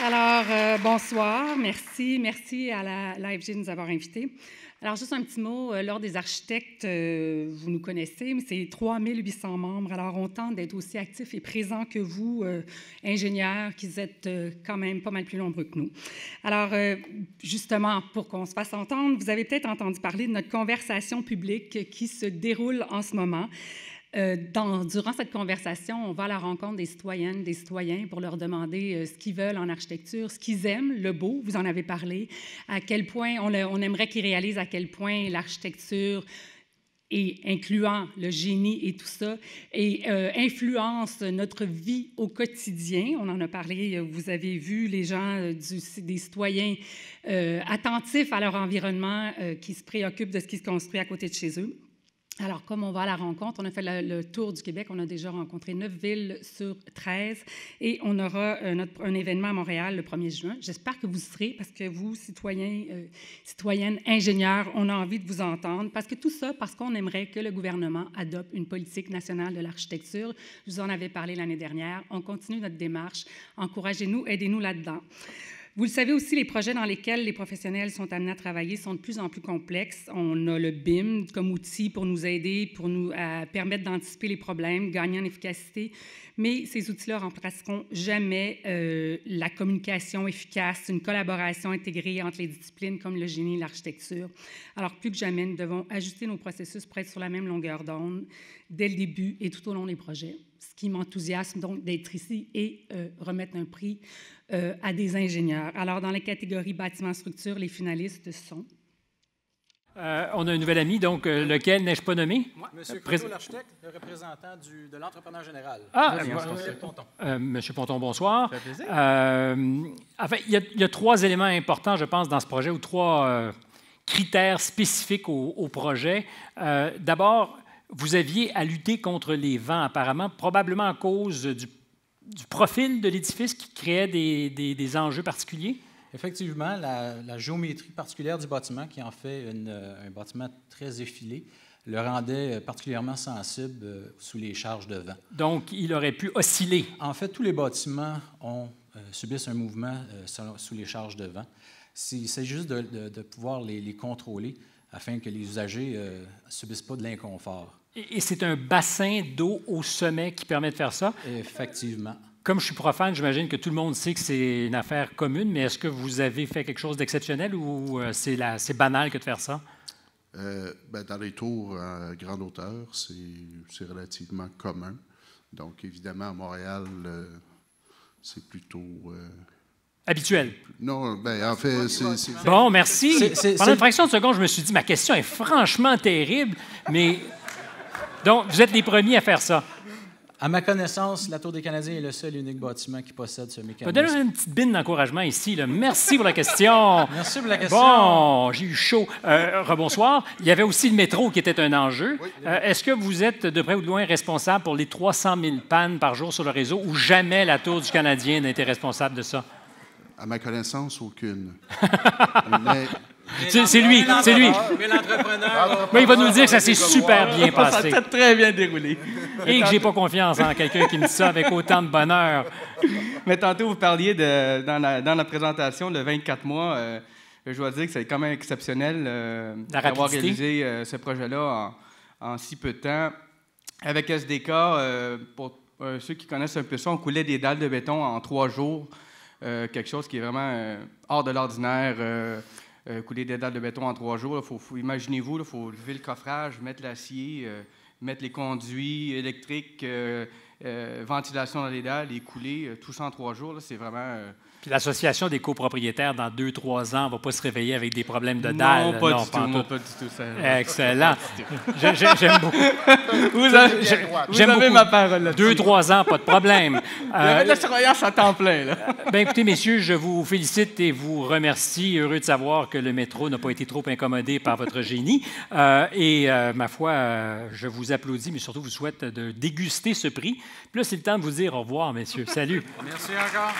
Alors, bonsoir. Merci à l'AFG de nous avoir invités. Alors, juste un petit mot. L'Ordre des architectes, vous nous connaissez, mais c'est 3800 membres. Alors, on tente d'être aussi actifs et présents que vous, ingénieurs, qui êtes quand même pas mal plus nombreux que nous. Alors, justement, pour qu'on se fasse entendre, vous avez peut-être entendu parler de notre conversation publique qui se déroule en ce moment. Durant cette conversation, on va à la rencontre des citoyennes, des citoyens pour leur demander ce qu'ils veulent en architecture, ce qu'ils aiment, le beau, vous en avez parlé, à quel point on aimerait qu'ils réalisent à quel point l'architecture, et incluant le génie et tout ça, et influence notre vie au quotidien. On en a parlé, vous avez vu les gens, des citoyens attentifs à leur environnement, qui se préoccupent de ce qui se construit à côté de chez eux. Alors, comme on va à la rencontre, on a fait le tour du Québec, on a déjà rencontré 9 villes sur 13 et on aura un événement à Montréal le 1er juin. J'espère que vous serez, parce que vous, citoyens, citoyennes, ingénieurs, on a envie de vous entendre, parce que tout ça, parce qu'on aimerait que le gouvernement adopte une politique nationale de l'architecture. Je vous en avais parlé l'année dernière. On continue notre démarche. Encouragez-nous, aidez-nous là-dedans. Vous le savez aussi, les projets dans lesquels les professionnels sont amenés à travailler sont de plus en plus complexes. On a le BIM comme outil pour nous aider, pour nous permettre d'anticiper les problèmes, gagner en efficacité, mais ces outils-là ne remplaceront jamais la communication efficace, une collaboration intégrée entre les disciplines comme le génie et l'architecture. Alors, plus que jamais, nous devons ajuster nos processus pour être sur la même longueur d'onde dès le début et tout au long des projets. Ce qui m'enthousiasme donc d'être ici et remettre un prix à des ingénieurs. Alors, dans les catégories bâtiments structure, les finalistes sont... on a un nouvel ami, donc lequel n'ai-je pas nommé? Moi, M. Croteau, l'architecte, le représentant de l'entrepreneur général. Ah, Ponton. M. Ponton, bonsoir. Ça fait plaisir. Enfin, il y a 3 éléments importants, je pense, dans ce projet, ou 3 critères spécifiques au projet. D'abord, vous aviez à lutter contre les vents, apparemment, probablement à cause du profil de l'édifice qui créait des enjeux particuliers? Effectivement, la géométrie particulière du bâtiment, qui en fait un bâtiment très effilé, le rendait particulièrement sensible sous les charges de vent. Donc, il aurait pu osciller. En fait, tous les bâtiments subissent un mouvement sous les charges de vent. C'est juste de pouvoir les contrôler afin que les usagers ne subissent pas de l'inconfort. Et c'est un bassin d'eau au sommet qui permet de faire ça? Effectivement. Comme je suis profane, j'imagine que tout le monde sait que c'est une affaire commune, mais est-ce que vous avez fait quelque chose d'exceptionnel ou c'est banal que de faire ça? Dans les tours à grande hauteur, c'est relativement commun. Donc, évidemment, à Montréal, c'est plutôt... habituel. Non, en fait, c'est... Bon, merci. Pendant une fraction de seconde, je me suis dit, ma question est franchement terrible, mais... Donc, vous êtes les premiers à faire ça. À ma connaissance, la Tour des Canadiens est le seul et unique bâtiment qui possède ce mécanisme. Donnez une petite bine d'encouragement ici. Là. Merci pour la question. Merci pour la question. Bon, j'ai eu chaud. Rebonsoir. Il y avait aussi le métro qui était un enjeu. Oui. Est-ce que vous êtes de près ou de loin responsable pour les 300 000 pannes par jour sur le réseau ou jamais la Tour du Canadien n'a été responsable de ça? À ma connaissance, aucune. C'est lui. Mais l'entrepreneur... Mais il va nous dire que ça s'est super bien passé. Ça s'est très bien déroulé. Et que j'ai pas confiance en quelqu'un qui me dit ça avec autant de bonheur. Mais tantôt, vous parliez dans la présentation de 24 mois. Je dois dire que c'est quand même exceptionnel d'avoir réalisé ce projet-là en si peu de temps. Avec SDK, pour ceux qui connaissent un peu ça, on coulait des dalles de béton en 3 jours. Quelque chose qui est vraiment hors de l'ordinaire. Couler des dalles de béton en 3 jours. Imaginez-vous, il faut lever le coffrage, mettre l'acier, mettre les conduits électriques, ventilation dans les dalles, les couler, tout ça en 3 jours. C'est vraiment... Puis l'association des copropriétaires, dans 2-3 ans, ne va pas se réveiller avec des problèmes de dalles. Non, pas du tout. Ça. Excellent. J'aime beaucoup. Vous avez ma parole là-dessus. 2-3 ans, pas de problème. Il y avait de la surveillance à temps plein. Là. Écoutez, messieurs, je vous félicite et vous remercie. Heureux de savoir que le métro n'a pas été trop incommodé par votre génie. Ma foi, je vous applaudis, mais surtout, vous souhaite de déguster ce prix. Puis là, c'est le temps de vous dire au revoir, messieurs. Salut. Merci encore.